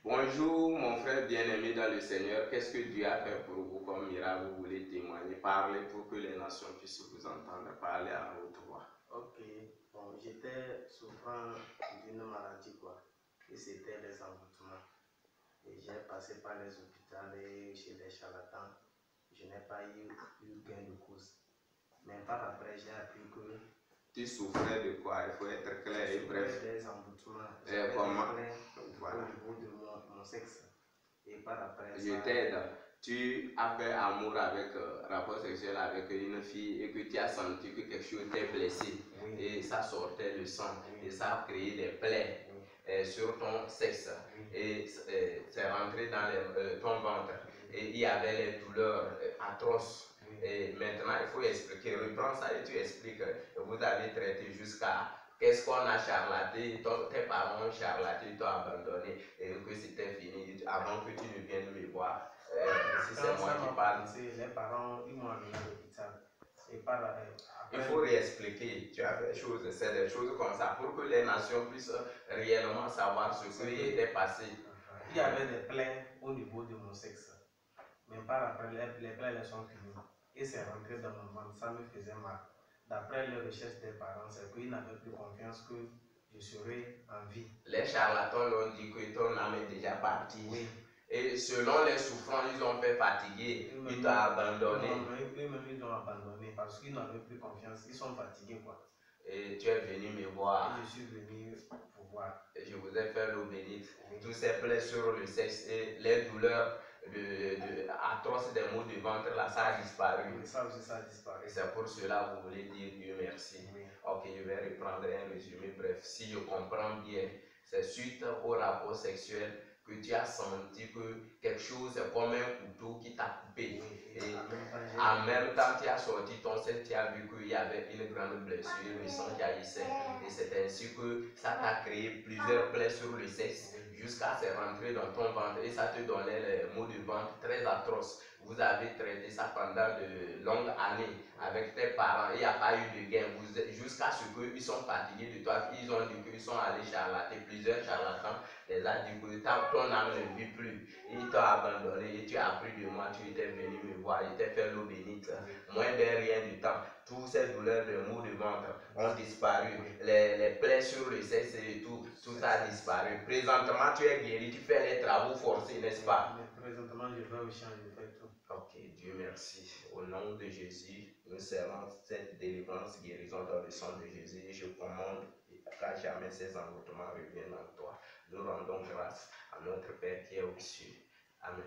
Bonjour mon frère bien-aimé dans le Seigneur, qu'est-ce que Dieu a fait pour vous comme miracle? Vous voulez témoigner, parler pour que les nations puissent vous entendre, parler à haute voix. Ok, bon, j'étais souffrant d'une maladie quoi, et c'était les envoûtements. Et j'ai passé par les hôpitaux et chez les charlatans, je n'ai pas eu gain de cause. Mais par après, j'ai appris que Tu souffrais de quoi? Il faut être clair et bref. des envoûtements. Comment? Voilà. Au niveau de mon sexe. Et par après, je t'aide. Tu as fait amour avec, rapport sexuel avec une fille et que tu as senti que quelque chose t'est blessé. Oui. Et ça sortait le sang. Oui. Et ça a créé des plaies sur ton sexe. Et c'est rentré dans ton ventre. Et il y avait les douleurs atroces. Et maintenant, il faut expliquer, reprends ça et tu expliques. Vous avez traité jusqu'à qu'est-ce qu'on a charlaté, tes parents ont charlaté, t'ont abandonné et que c'était fini avant que tu ne viennes me voir. Si c'est moi qui parle. Les parents, ils m'ont amené à l'hôpital. Et après, il faut réexpliquer, tu as des choses, c'est des choses comme ça pour que les nations puissent réellement savoir ce qui était passé. Il y avait des plaies au niveau de mon sexe. Mais par après, les plaies sont finies. Et c'est rentré dans mon ventre, ça me faisait mal. D'après les recherches des parents, c'est qu'ils n'avaient plus confiance que je serais en vie. Les charlatans l'ont dit que ton âme est déjà partie. Oui. Et selon les souffrances, ils ont fait fatiguer, ils t'ont abandonné. Eux-mêmes, ils ont abandonné parce qu'ils n'avaient plus confiance, ils sont fatigués quoi. Et tu es venu me voir. Et je suis venu pour voir. Et je vous ai fait l'eau bénite. Oui. Tous ces plaies sur le sexe et les douleurs atroces des maux de ventre, là, ça a disparu. Oui, ça aussi, ça a disparu. Et c'est pour cela que vous voulez dire Dieu merci. Oui. Ok, je vais reprendre un résumé bref. Si je comprends bien, c'est suite au rapport sexuel que tu as senti que quelque chose est comme un couteau qui t'a coupé. Oui. Et en même temps, tu as sorti ton sexe, tu as vu qu'il y avait une grande blessure, le sang jaillissait. Et c'est ainsi que ça t'a créé plusieurs plaies sur le sexe jusqu'à se rentrer dans ton ventre et ça te donnait les maux de ventre très atroces. Vous avez traité ça pendant de longues années avec tes parents, il n'y a pas eu de gain jusqu'à ce qu'ils sont fatigués de toi. Ils ont dit qu'ils sont allés charlater, plusieurs charlatans les a dit que ton âme ne vit plus. Ils t'ont abandonné et tu as appris de moi, tu étais venu me voir, je t'ai fait l'eau bénite. Moins de rien du temps, toutes ces douleurs de maux de ventre ont disparu. Les plaies sur le sexe et tout a disparu. Présentement, tu es guéri, tu fais les travaux forcés, n'est-ce pas? Présentement, je vais au champ, je fais tout. Ok, Dieu merci. Au nom de Jésus, nous servons cette délivrance, guérison dans le sang de Jésus. Je commande qu'à jamais ces envoûtements reviennent en toi. Nous rendons grâce à notre Père qui est au cieux. Amen.